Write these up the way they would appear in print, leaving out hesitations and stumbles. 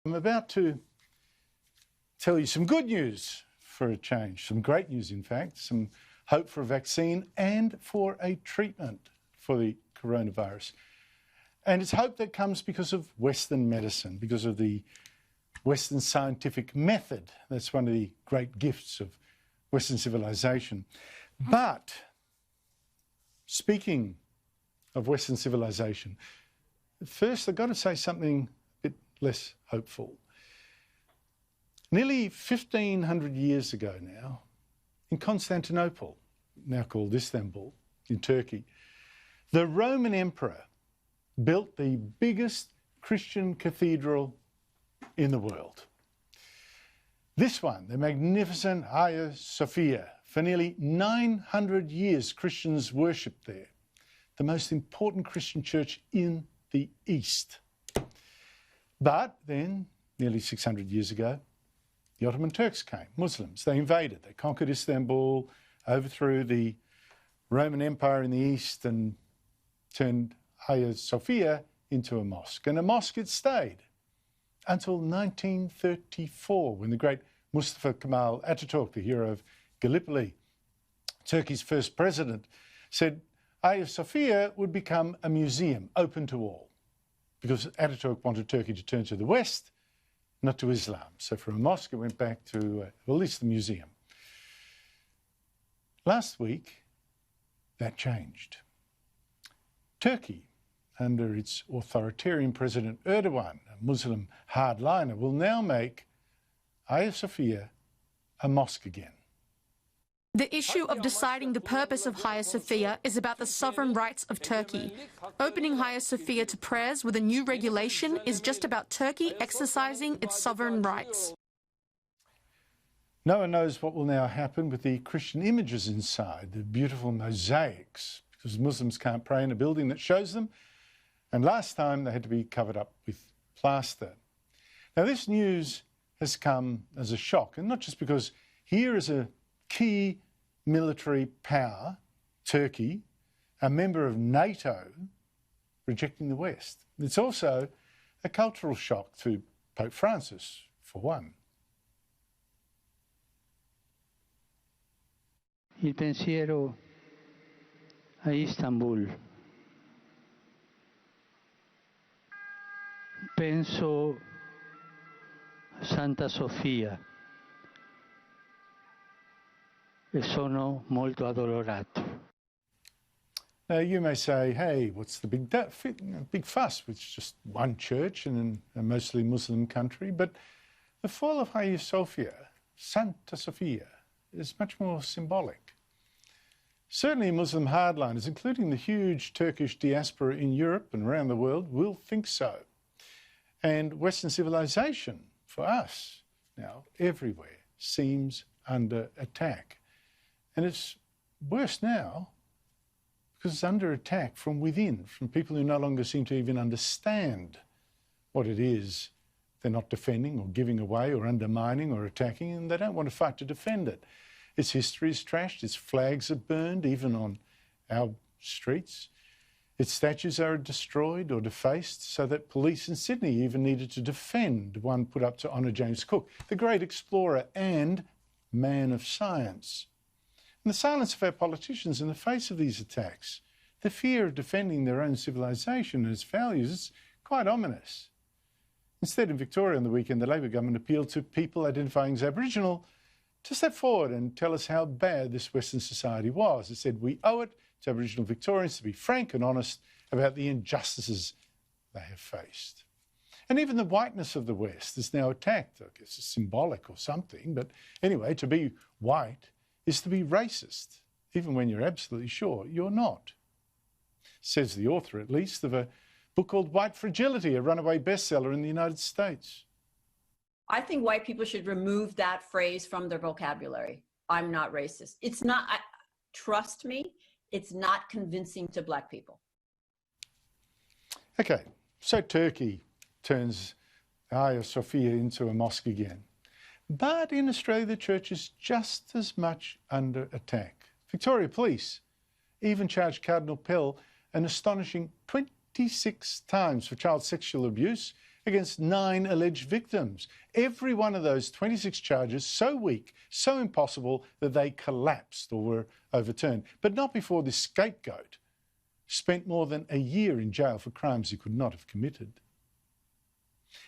I'm about to tell you some good news for a change, some great news in fact, some hope for a vaccine and for a treatment for the coronavirus. And it's hope that comes because of Western medicine, because of the Western scientific method. That's one of the great gifts of Western civilization. But speaking of Western civilization, first I've got to say something a bit less hopeful. Nearly 1,500 years ago now, in Constantinople, now called Istanbul, in Turkey, the Roman emperor built the biggest Christian cathedral in the world. This one, the magnificent Hagia Sophia. For nearly 900 years, Christians worshipped there, the most important Christian church in the East. But then, nearly 600 years ago, the Ottoman Turks came, Muslims. They invaded, they conquered Istanbul, overthrew the Roman Empire in the East and turned Hagia Sophia into a mosque. And a mosque it stayed until 1934, when the great Mustafa Kemal Atatürk, the hero of Gallipoli, Turkey's first president, said Hagia Sophia would become a museum open to all, because Atatürk wanted Turkey to turn to the West, not to Islam. So from a mosque, it went back to, well, at least the museum. Last week, that changed. Turkey, under its authoritarian President Erdogan, a Muslim hardliner, will now make Hagia Sophia a mosque again. The issue of deciding the purpose of Hagia Sophia is about the sovereign rights of Turkey. Opening Hagia Sophia to prayers with a new regulation is just about Turkey exercising its sovereign rights. No one knows what will now happen with the Christian images inside, the beautiful mosaics, because Muslims can't pray in a building that shows them. And last time they had to be covered up with plaster. Now this news has come as a shock, and not just because here is a key military power, Turkey, a member of NATO, rejecting the West. It's also a cultural shock to Pope Francis, for one. Il pensiero a Istanbul. Penso Santa Sofia e sono molto addolorato. Now you may say, hey, what's the big fuss? It's just one church in a mostly Muslim country. But the fall of Hagia Sophia, Santa Sofia, is much more symbolic. Certainly Muslim hardliners, including the huge Turkish diaspora in Europe and around the world, will think so. And Western civilization, for us now, everywhere, seems under attack. And it's worse now because it's under attack from within, from people who no longer seem to even understand what it is they're not defending or giving away or undermining or attacking, and they don't want to fight to defend it. Its history is trashed, its flags are burned, even on our streets. Its statues are destroyed or defaced, so that police in Sydney even needed to defend one put up to honour James Cook, the great explorer and man of science. And the silence of our politicians in the face of these attacks, the fear of defending their own civilisation and its values, is quite ominous. Instead, in Victoria on the weekend, the Labor government appealed to people identifying as Aboriginal to step forward and tell us how bad this Western society was. It said we owe it to Aboriginal Victorians to be frank and honest about the injustices they have faced. And even the whiteness of the West is now attacked. I guess it's symbolic or something, but anyway, to be white is to be racist, even when you're absolutely sure you're not. Says the author, at least, of a book called White Fragility, a runaway bestseller in the United States. I think white people should remove that phrase from their vocabulary. I'm not racist. It's not, trust me, it's not convincing to black people. Okay, so Turkey turns Hagia Sophia into a mosque again. But in Australia, the church is just as much under attack. Victoria Police even charged Cardinal Pell an astonishing 26 times for child sexual abuse against 9 alleged victims. Every one of those 26 charges so weak, so impossible that they collapsed or were overturned. But not before this scapegoat spent more than a year in jail for crimes he could not have committed.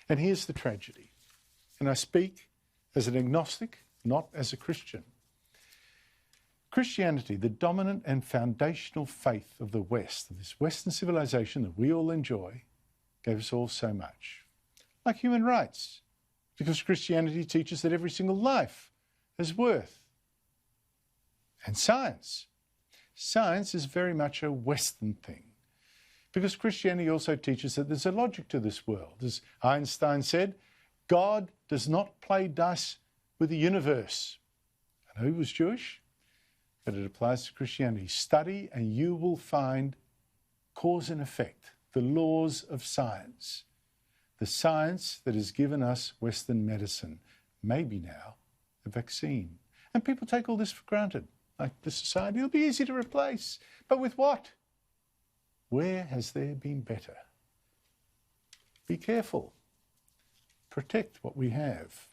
And here's the tragedy. And I speak as an agnostic, not as a Christian. Christianity, the dominant and foundational faith of the West, of this Western civilization that we all enjoy, gave us all so much. Like human rights, because Christianity teaches that every single life has worth. And science. Science is very much a Western thing, because Christianity also teaches that there's a logic to this world. As Einstein said, God does not play dice with the universe. I know he was Jewish, but it applies to Christianity. Study and you will find cause and effect, the laws of science, the science that has given us Western medicine, maybe now a vaccine. And people take all this for granted. Like the society, it'll be easy to replace. But with what? Where has there been better? Be careful. Protect what we have.